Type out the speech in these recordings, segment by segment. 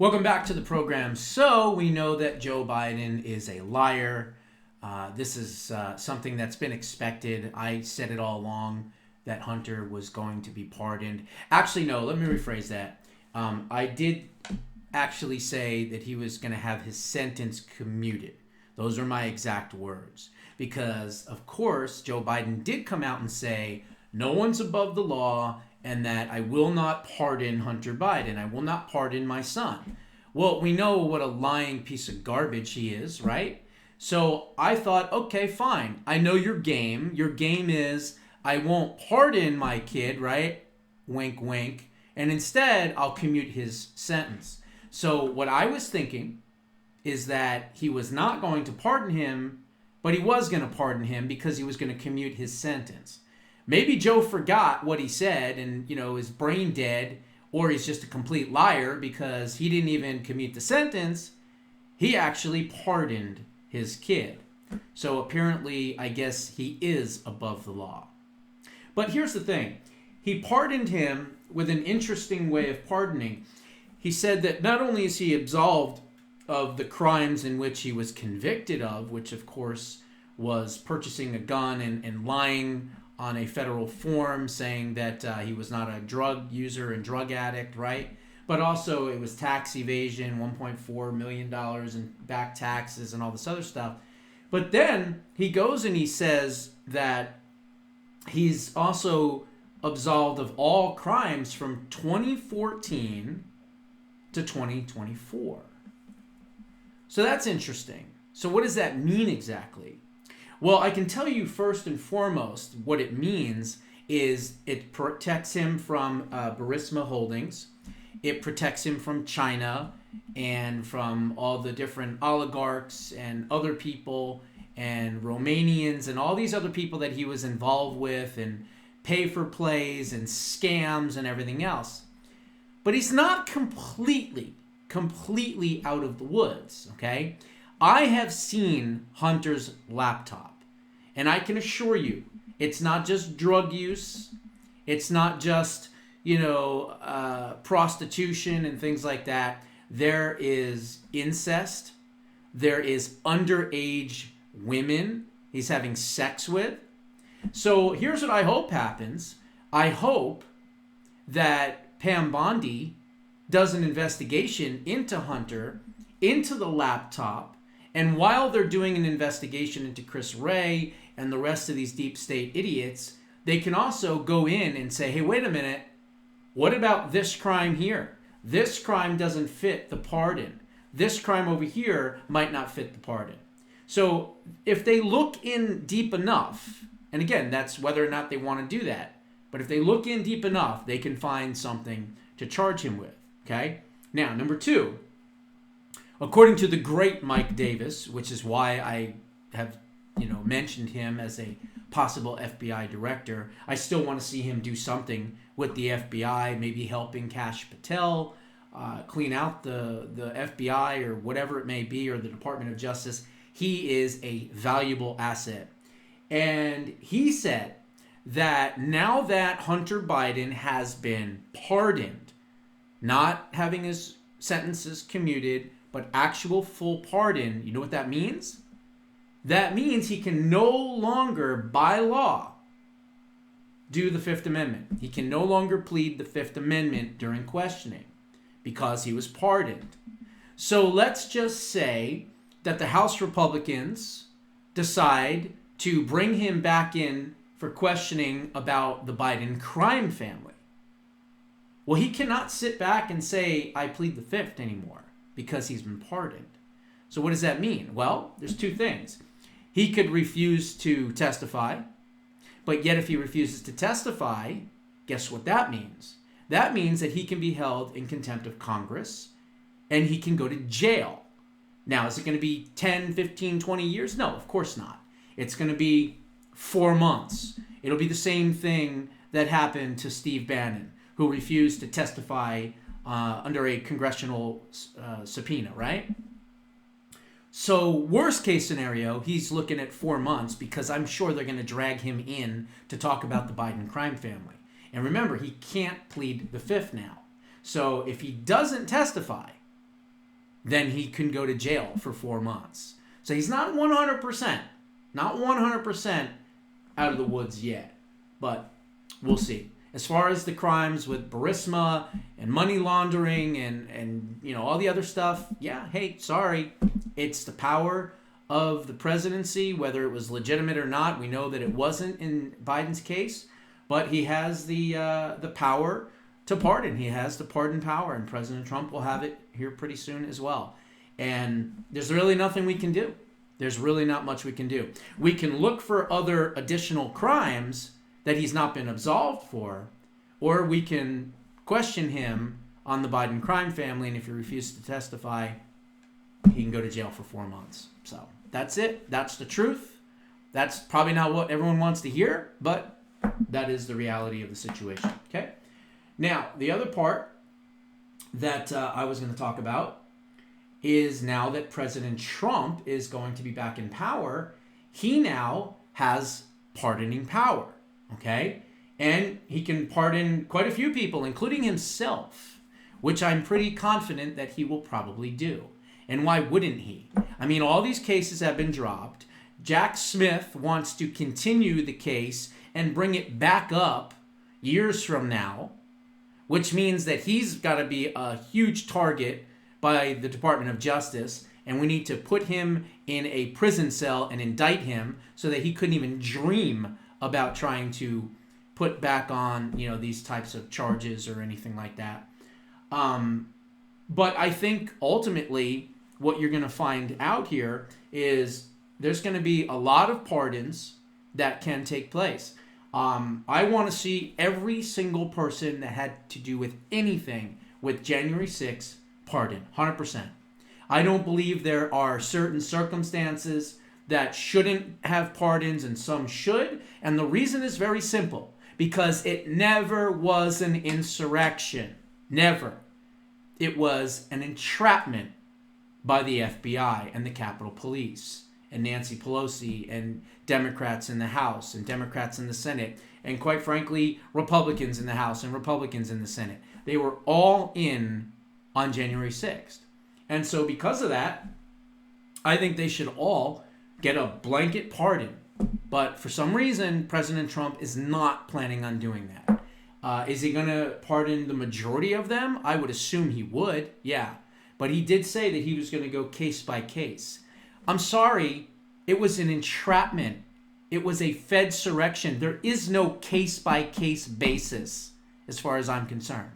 Welcome back to the program. So we know that Joe Biden is a liar. This is something that's been expected. I said it all along that Hunter was going to be pardoned. Actually, no, let me rephrase that. I did actually say that he was going to have his sentence commuted. Those are my exact words. Because, of course, Joe Biden did come out and say, no one's above the law, and that I will not pardon Hunter Biden. I will not pardon my son. Well, we know what a lying piece of garbage he is, right? So I thought, okay, fine. I know your game. Your game is I won't pardon my kid, right? Wink, wink. And instead, I'll commute his sentence. So what I was thinking is that he was not going to pardon him, but he was going to pardon him because he was going to commute his sentence. Maybe Joe forgot what he said and, is brain dead, or he's just a complete liar because he didn't even commute the sentence. He actually pardoned his kid. So apparently, I guess he is above the law. But here's the thing. He pardoned him with an interesting way of pardoning. He said that not only is he absolved of the crimes in which he was convicted of, which of course was purchasing a gun and lying on a federal form saying that he was not a drug user and drug addict, right? But also it was tax evasion, $1.4 million in back taxes and all this other stuff. But then he goes and he says that he's also absolved of all crimes from 2014 to 2024. So that's interesting. So what does that mean exactly? Well, I can tell you first and foremost what it means is it protects him from Burisma Holdings. It protects him from China and from all the different oligarchs and other people and Romanians and all these other people that he was involved with and pay for plays and scams and everything else. But he's not completely out of the woods, okay? I have seen Hunter's laptop, and I can assure you, it's not just drug use, it's not just, prostitution and things like that. There is incest, there is underage women he's having sex with. So here's what I hope happens. I hope that Pam Bondi does an investigation into Hunter, into the laptop, and while they're doing an investigation into Chris Wray and the rest of these deep state idiots, they can also go in and say, hey, wait a minute, what about this crime here? This crime doesn't fit the pardon. This crime over here might not fit the pardon. So if they look in deep enough, and again, that's whether or not they want to do that, but if they look in deep enough, they can find something to charge him with, okay? Now, number two, according to the great Mike Davis, which is why I have, mentioned him as a possible FBI director, I still want to see him do something with the FBI, maybe helping Kash Patel clean out the FBI or whatever it may be, or the Department of Justice. He is a valuable asset. And he said that now that Hunter Biden has been pardoned, not having his sentences commuted, but actual full pardon, you know what that means? That means he can no longer, by law, do the Fifth Amendment. He can no longer plead the Fifth Amendment during questioning because he was pardoned. So let's just say that the House Republicans decide to bring him back in for questioning about the Biden crime family. Well, he cannot sit back and say, I plead the Fifth anymore because he's been pardoned. So what does that mean? Well, there's two things. He could refuse to testify, but yet if he refuses to testify, guess what that means? That means that he can be held in contempt of Congress and he can go to jail. Now, is it going to be 10, 15, 20 years? No, of course not. It's going to be 4 months. It'll be the same thing that happened to Steve Bannon, who refused to testify under a congressional subpoena, right? So worst case scenario, he's looking at 4 months because I'm sure they're going to drag him in to talk about the Biden crime family. And remember, he can't plead the Fifth now. So if he doesn't testify, then he can go to jail for 4 months. So he's not 100%, not 100% out of the woods yet, but we'll see. As far as the crimes with Burisma and money laundering and all the other stuff, yeah, hey, sorry. It's the power of the presidency, whether it was legitimate or not. We know that it wasn't in Biden's case, but he has the power to pardon. He has the pardon power, and President Trump will have it here pretty soon as well. And there's really nothing we can do. There's really not much we can do. We can look for other additional crimes that he's not been absolved for, or we can question him on the Biden crime family, and if he refuses to testify, he can go to jail for 4 months. So that's it. That's the truth. That's probably not what everyone wants to hear, but that is the reality of the situation. Okay? Now, the other part that I was going to talk about is now that President Trump is going to be back in power, he now has pardoning power. Okay? And he can pardon quite a few people, including himself, which I'm pretty confident that he will probably do. And why wouldn't he? I mean, all these cases have been dropped. Jack Smith wants to continue the case and bring it back up years from now, which means that he's got to be a huge target by the Department of Justice, and we need to put him in a prison cell and indict him so that he couldn't even dream about trying to put back on, these types of charges or anything like that. But I think ultimately what you're going to find out here is there's going to be a lot of pardons that can take place. I want to see every single person that had to do with anything with January 6th pardoned, 100%. I don't believe there are certain circumstances that shouldn't have pardons and some should. And the reason is very simple, because it never was an insurrection. Never. It was an entrapment by the FBI and the Capitol Police and Nancy Pelosi and Democrats in the House and Democrats in the Senate and, quite frankly, Republicans in the House and Republicans in the Senate. They were all in on January 6th. And so because of that, I think they should all get a blanket pardon. But for some reason, President Trump is not planning on doing that. Is he going to pardon the majority of them? I would assume he would, yeah. But he did say that he was going to go case by case. I'm sorry, it was an entrapment. It was a Fedsurrection. There is no case-by-case basis as far as I'm concerned.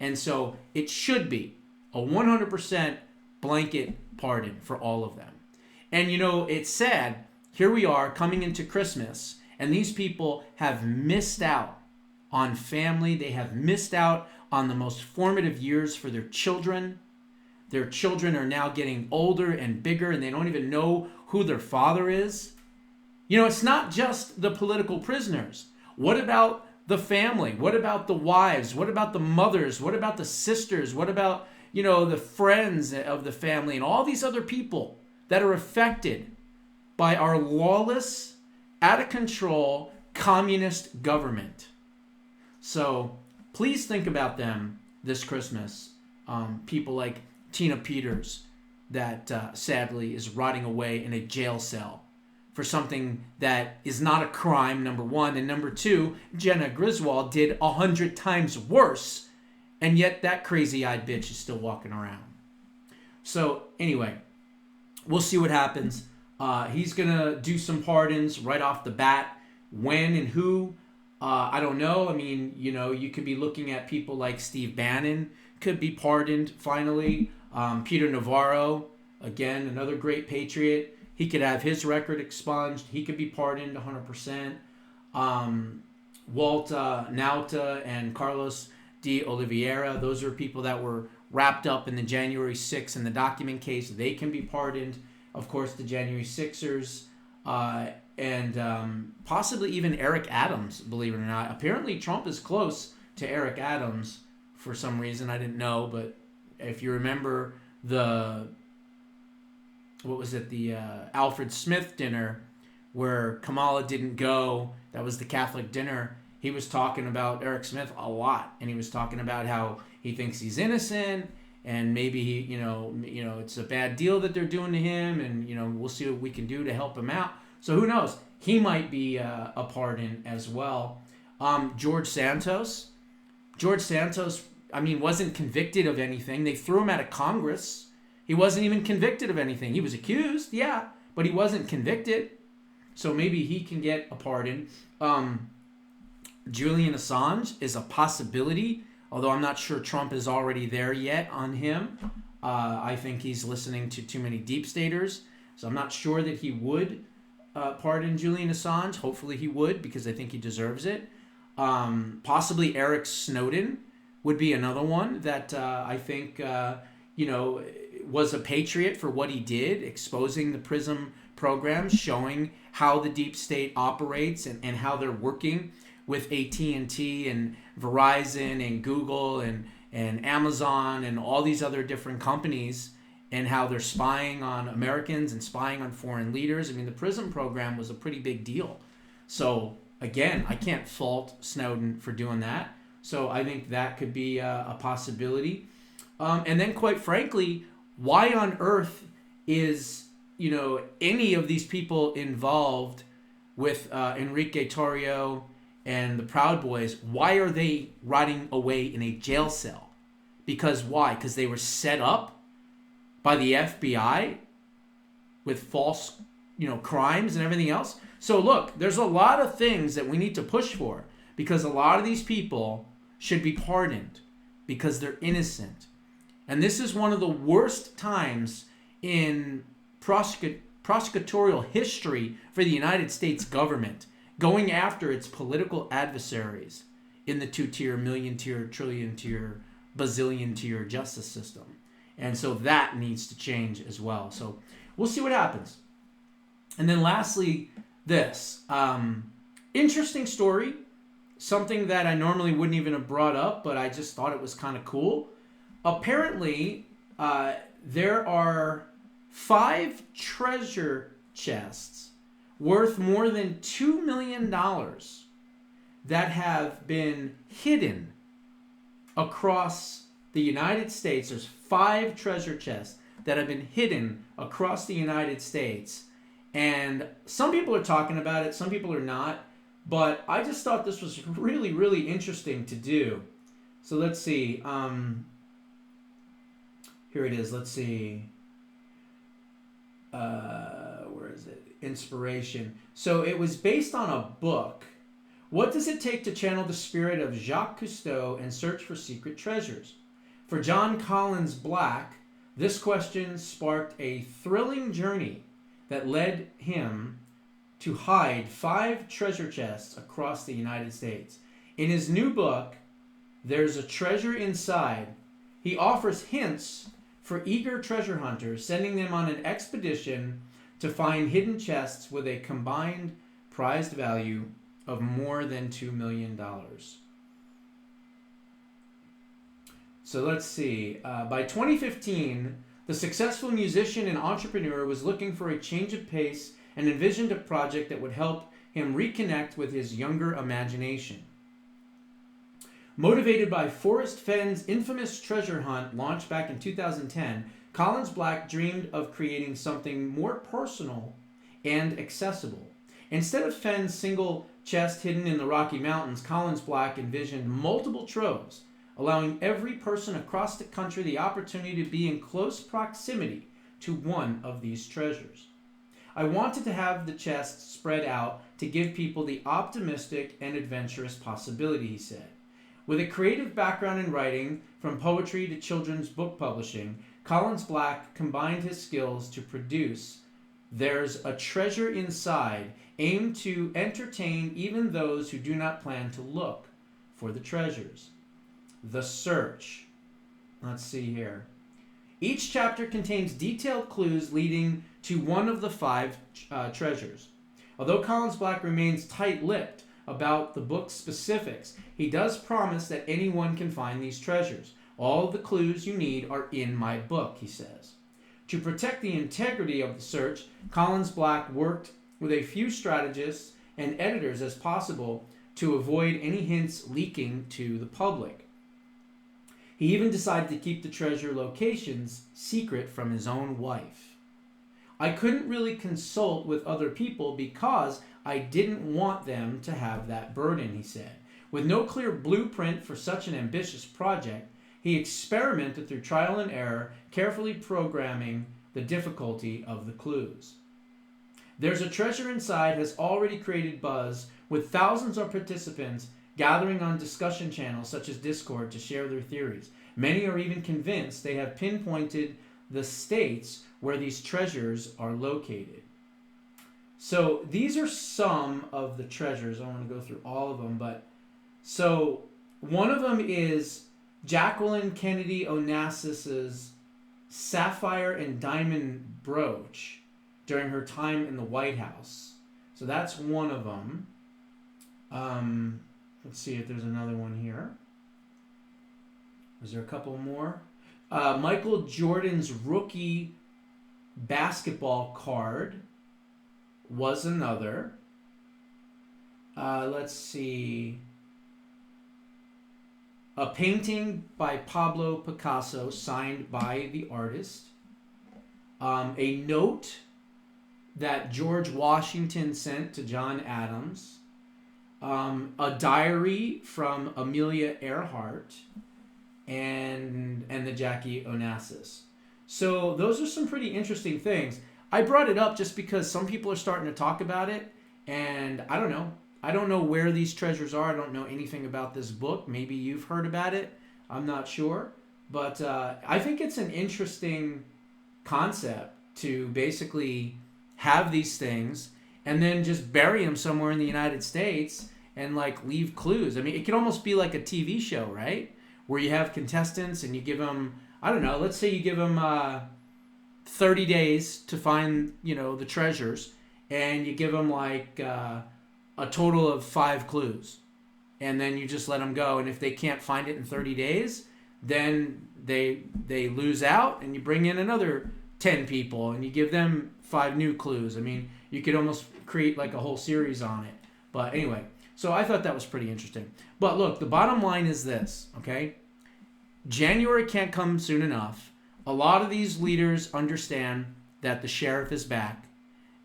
And so it should be a 100% blanket pardon for all of them. And it's sad. Here we are coming into Christmas, and these people have missed out on family. They have missed out on the most formative years for their children. Their children are now getting older and bigger, and they don't even know who their father is. It's not just the political prisoners. What about the family? What about the wives? What about the mothers? What about the sisters? What about, the friends of the family and all these other people that are affected by our lawless, out of control, communist government? So please think about them this Christmas. People like Tina Peters, that sadly is rotting away in a jail cell for something that is not a crime, number one. And number two, Jenna Griswold did 100 times worse, and yet that crazy-eyed bitch is still walking around. So anyway, we'll see what happens. He's going to do some pardons right off the bat. When and who, I don't know. I mean, you could be looking at people like Steve Bannon could be pardoned finally. Peter Navarro, again, another great patriot. He could have his record expunged. He could be pardoned 100%. Walt Nauta and Carlos de Oliveira, those are people that were wrapped up in the January 6th in the document case. They can be pardoned. Of course, the January 6ers and possibly even Eric Adams, believe it or not. Apparently, Trump is close to Eric Adams for some reason. I didn't know, but if you remember the Alfred Smith dinner where Kamala didn't go, that was the Catholic dinner, he was talking about Eric Smith a lot, and he was talking about how he thinks he's innocent, and maybe he, it's a bad deal that they're doing to him, and we'll see what we can do to help him out. So who knows? He might be a pardon as well. George Santos. Wasn't convicted of anything. They threw him out of Congress. He wasn't even convicted of anything. He was accused, yeah, but he wasn't convicted. So maybe he can get a pardon. Julian Assange is a possibility, although I'm not sure Trump is already there yet on him. I think he's listening to too many deep staters, so I'm not sure that he would pardon Julian Assange. Hopefully he would, because I think he deserves it. Possibly Eric Snowden would be another one that I think was a patriot for what he did, exposing the PRISM program, showing how the deep state operates and how they're working with AT&T and Verizon and Google and Amazon and all these other different companies, and how they're spying on Americans and spying on foreign leaders. I mean, the PRISM program was a pretty big deal. So again, I can't fault Snowden for doing that. So I think that could be a possibility. And then, quite frankly, why on earth is any of these people involved with Enrique Tarrio and the Proud Boys? Why are they rotting away in a jail cell? Because why? Because they were set up by the FBI with false crimes and everything else. So look, there's a lot of things that we need to push for, because a lot of these people should be pardoned because they're innocent. And this is one of the worst times in prosecutorial history for the United States government, going after its political adversaries in the 2-tier, million-tier, trillion-tier, bazillion-tier justice system. And so that needs to change as well. So we'll see what happens. And then lastly, this. Interesting story. Something that I normally wouldn't even have brought up, but I just thought it was kind of cool. Apparently, there are 5 treasure chests worth more than $2 million that have been hidden across the United States. There's 5 treasure chests that have been hidden across the United States. And some people are talking about it, some people are not. But I just thought this was really, really interesting to do. So let's see. Here it is. Let's see. Where is it? Inspiration. So it was based on a book. What does it take to channel the spirit of Jacques Cousteau and search for secret treasures? For John Collins Black, this question sparked a thrilling journey that led him to hide 5 treasure chests across the United States. In his new book, There's a Treasure Inside, he offers hints for eager treasure hunters, sending them on an expedition to find hidden chests with a combined prized value of more than $2 million. So let's see. By 2015, the successful musician and entrepreneur was looking for a change of pace and envisioned a project that would help him reconnect with his younger imagination. Motivated by Forrest Fenn's infamous treasure hunt launched back in 2010, Collins Black dreamed of creating something more personal and accessible. Instead of Fenn's single chest hidden in the Rocky Mountains, Collins Black envisioned multiple troves, allowing every person across the country the opportunity to be in close proximity to one of these treasures. I wanted to have the chests spread out to give people the optimistic and adventurous possibility, he said. With a creative background in writing, from poetry to children's book publishing, Collins Black combined his skills to produce There's a Treasure Inside, aimed to entertain even those who do not plan to look for the treasures. The Search. Let's see here. Each chapter contains detailed clues leading to one of the 5 treasures. Although Collins Black remains tight-lipped about the book's specifics, he does promise that anyone can find these treasures. All of the clues you need are in my book, he says. To protect the integrity of the search, Collins Black worked with a few strategists and editors as possible to avoid any hints leaking to the public. He even decided to keep the treasure locations secret from his own wife. I couldn't really consult with other people because I didn't want them to have that burden, he said. With no clear blueprint for such an ambitious project, he experimented through trial and error, carefully programming the difficulty of the clues. There's a Treasure Inside has already created buzz, with thousands of participants gathering on discussion channels such as Discord to share their theories. Many are even convinced they have pinpointed the states where these treasures are located. So these are some of the treasures. I don't want to go through all of them, but so one of them is Jacqueline Kennedy Onassis's sapphire and diamond brooch during her time in the White House. So that's one of them. Let's see if there's another one here. Is there a couple more? Michael Jordan's rookie basketball card was another. Let's see. A painting by Pablo Picasso signed by the artist. A note that George Washington sent to John Adams. A diary from Amelia Earhart. And the Jackie Onassis. So those are some pretty interesting things. I brought it up just because some people are starting to talk about it, and I don't know. I don't know where these treasures are. I don't know anything about this book. Maybe you've heard about it. I'm not sure. But I think it's an interesting concept to basically have these things and then just bury them somewhere in the United States and like leave clues. I mean, it could almost be like a TV show, right? Where you have contestants and you give them, I don't know, let's say you give them 30 days to find, the treasures, and you give them like a total of 5 clues, and then you just let them go. And if they can't find it in 30 days, then they lose out, and you bring in another 10 people and you give them 5 new clues. I mean, you could almost create like a whole series on it. But anyway, so I thought that was pretty interesting. But look, the bottom line is this, okay? January can't come soon enough. A lot of these leaders understand that the sheriff is back.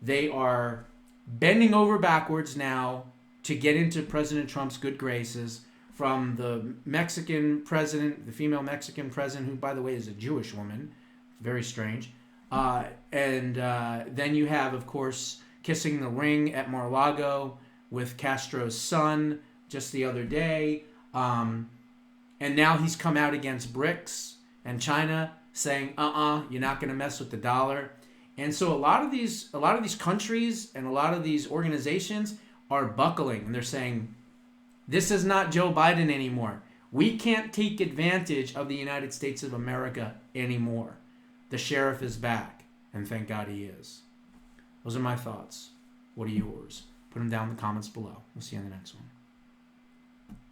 They are bending over backwards now to get into President Trump's good graces, from the Mexican president, the female Mexican president, who, by the way, is a Jewish woman. Very strange. And then you have, of course, kissing the ring at Mar-a-Lago with Castro's son just the other day. And now he's come out against BRICS and China, saying, you're not going to mess with the dollar. And so a lot of these countries and a lot of these organizations are buckling, and they're saying, this is not Joe Biden anymore. We can't take advantage of the United States of America anymore. The sheriff is back, and thank God he is. Those are my thoughts. What are yours? Put them down in the comments below. We'll see you in the next one.